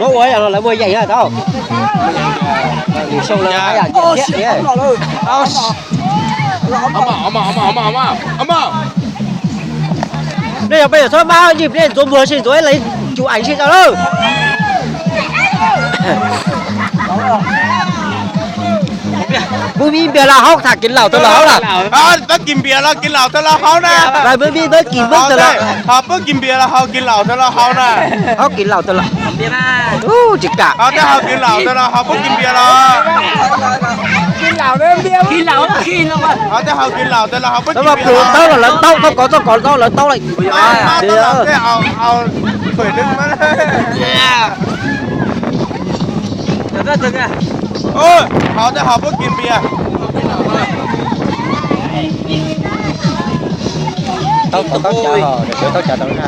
Bố ơi là lại mua giày hả tao? Xong là cái chết vậy. Ông. Đây là bây giờ thôi bao nhịp lên rồi vừa xin rồi lấy chụp ảnh xin cho đâu. Bữa mi bia là hóc thả kín lẩu tôi lẩu là. Tớกินเบียร์แล้วกินเหล้าตลอดเขานะ Rồi bữa mi tới kín bước tôi lẩu. เขาเพิ่งกินเบียร์แล้วเขากินเหล้าตลอดเขานะ Hóc kín lẩu tôi lẩu. Bia mà. Chỉ cả. เขาจะเขากินเหล้าตลอดเขาเพิ่งกินเบียร์แล้ว Khi lẩu đó khi nó mà. เขาจะเขากินเหล้าตลอดเขาเพิ่งกิ Tao น mà เบียร์ tao là lớn tao không có tao còn tao lớn tao lại. ตลอดแค่เอาtuổiนึงมาเลย Được à. โอ้เขาจะเขาเพิ่งกินเบียร์ Tao chào họ, để tao chào tao ra.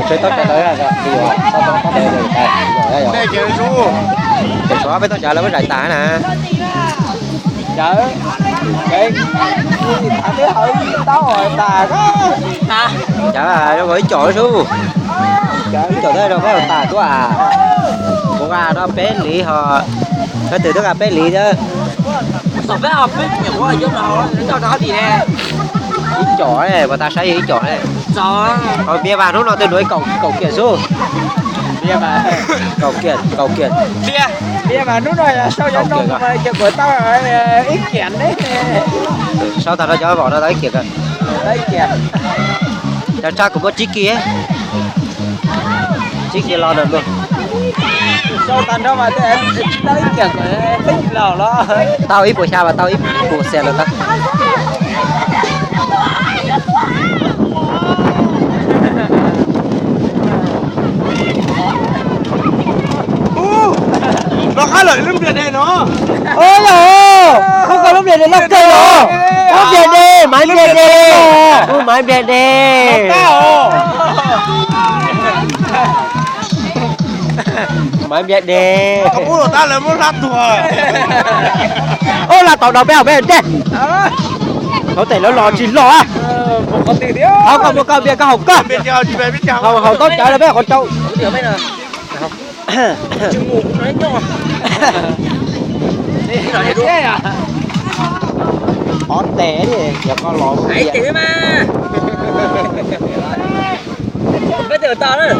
Để tao chào tới ra rồi. Bây giờ sao tao có đây rồi. Đây rồi. ได้เกียรติชู Để xóa với tao chào là với đại tá nè. Trời ơi. Cái thằng cái hơi tao rồi tà có. Hả? Chả là nó với chỗ su. Trời chỗ đây đâu có tà tôi à. Cô ra nó bé lý họ. Nó từ đó bé lý đó. Sao bé học biết nhiều quá giúp nào nó cho gì nè. Ý chỗ này, và ta sẽ ý chỗ này. Sao? Còn bia vàng lúc nào tôi nói cầu kiệt su. Bia mà. Cầu kiệt. Bia mà lúc này là sao cho nó cho của tao là ít kiện đấy. Sao ta nó cho bỏ nó tới kiệt à? Đấy kiện. Chắc chắc cũng có chiếc kia. Chiếc kia lo được luôn. Sao tao đâu mà tới kiện thích lẩu đó. Tao ít buổi sao mà tao ít buổi xe được tao. nó khá lợi lắm việc này nó Ôi dồi, không có lúc điện để lóc cây rồi. Lúc điện đi, máy điện đi. Máy điện đi. Máy điện đi. không muốn của ta là muốn lắp thùa Ô là tàu đầu béo béo đi. Có thể nó lò chỉ lò à. Một con tiền thiếu. Không không có bia có hộp cơ. biết chưa chị về biết chưa Không không tốt chả là bé con trâu. Điều bây giờ. Chừng ngủ nói nhau. Đây là đúng à? Ó té đi, giờ con lò. Ấy tí mà. Bây giờ tao nữa.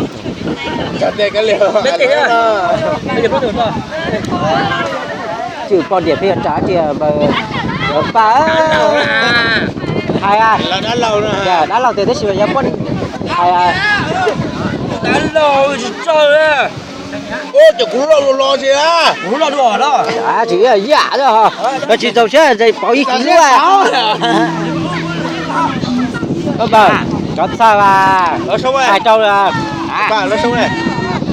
cả tiền cái liều Biết tí nữa. Bây giờ có được rồi. Trừ con điện thì trả tiền mà phá. Hai à. là đã lâu rồi Dạ, đã lâu thì tới sửa cho con. Hai à. Đã lâu rồi đấy. ô chỉ cú lo gì á Cú lo đùa đó. À chỉ là giả thôi hả? Nó chỉ dầu xe dây bỏ ý chí nữa à. Các bạn, chọn sao à? nó sống Hai này trâu là. bạn nó sống này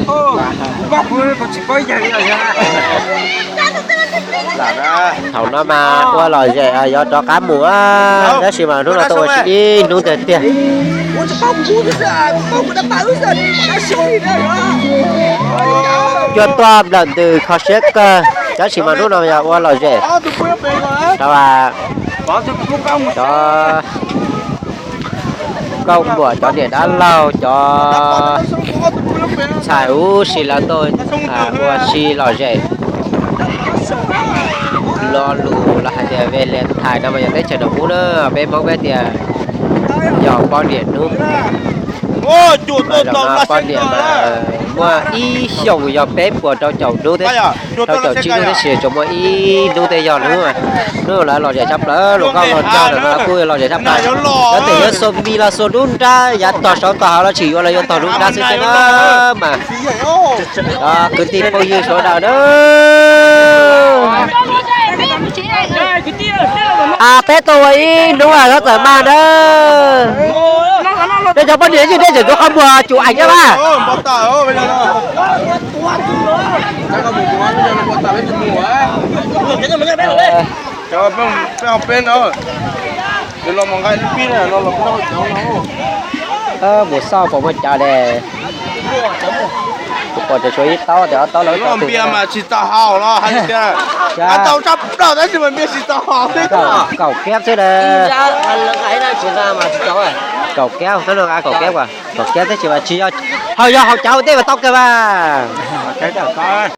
Ô, bác ơi, con chỉ có vậy rồi nha. là ra Thầu nó mà qua lời vậy do cho cá mùa đó xí mà lúc nào tôi chỉ nuôi tiền tiền. Ôi trời bông cú thế à, bông đã bảo rồi, nó xui rồi đó. Cho tôm lần từ kho xếp cơ, đó xí mà lúc nào giờ qua lời vậy. tôi quên về rồi Đó là Bỏ cho cú công. cho công của cho điện đã lâu cho xài u xí là tôi qua xí lời vậy. Lo lù là hai tiền về lên thải đâu mà giờ tới chợ đầu mũ nữa bên mong bên tiền giờ con điện nữa ô chuột tôi rồi là con điện mà mua ý xong giờ bếp của cháu cháu nữa thế cháu cháu chỉ nó sẽ cho mua ý nữa thế giờ nữa mà nữa là lò giải sắp đó lò cao lò cho được là cuối lò giải sắp này có thể nhớ xôm đi là xô đun ra giá tỏ sáu tỏ là chỉ là do tỏ đun ra sẽ nó mà đó cứ tin bao nhiêu số nào đó à Tết tôi đúng rồi nó tờ ma đó đây cho con điện gì đây chỉ tôi không vừa chụp ảnh cho ba bóc tỏi ô bây giờ nó có một quán bây giờ nó bóc tỏi bên mùa á cho bên đó để lo mong cái pin này lo cái nó cháu một sau có một chả đè còn cho chơi tao thì tao lấy nó bia mà chỉ tao hào lo hay gì tao sắp đầu đấy thì mình bia chỉ tao hào thế cậu kép thế đây Ra là cái này Xin ra mà cháu ơi. Cậu kéo nó được ai cậu kéo à cậu kéo thế chỉ mà chỉ cho thôi giờ học cháu thế mà tóc cơ mà Cái chào con.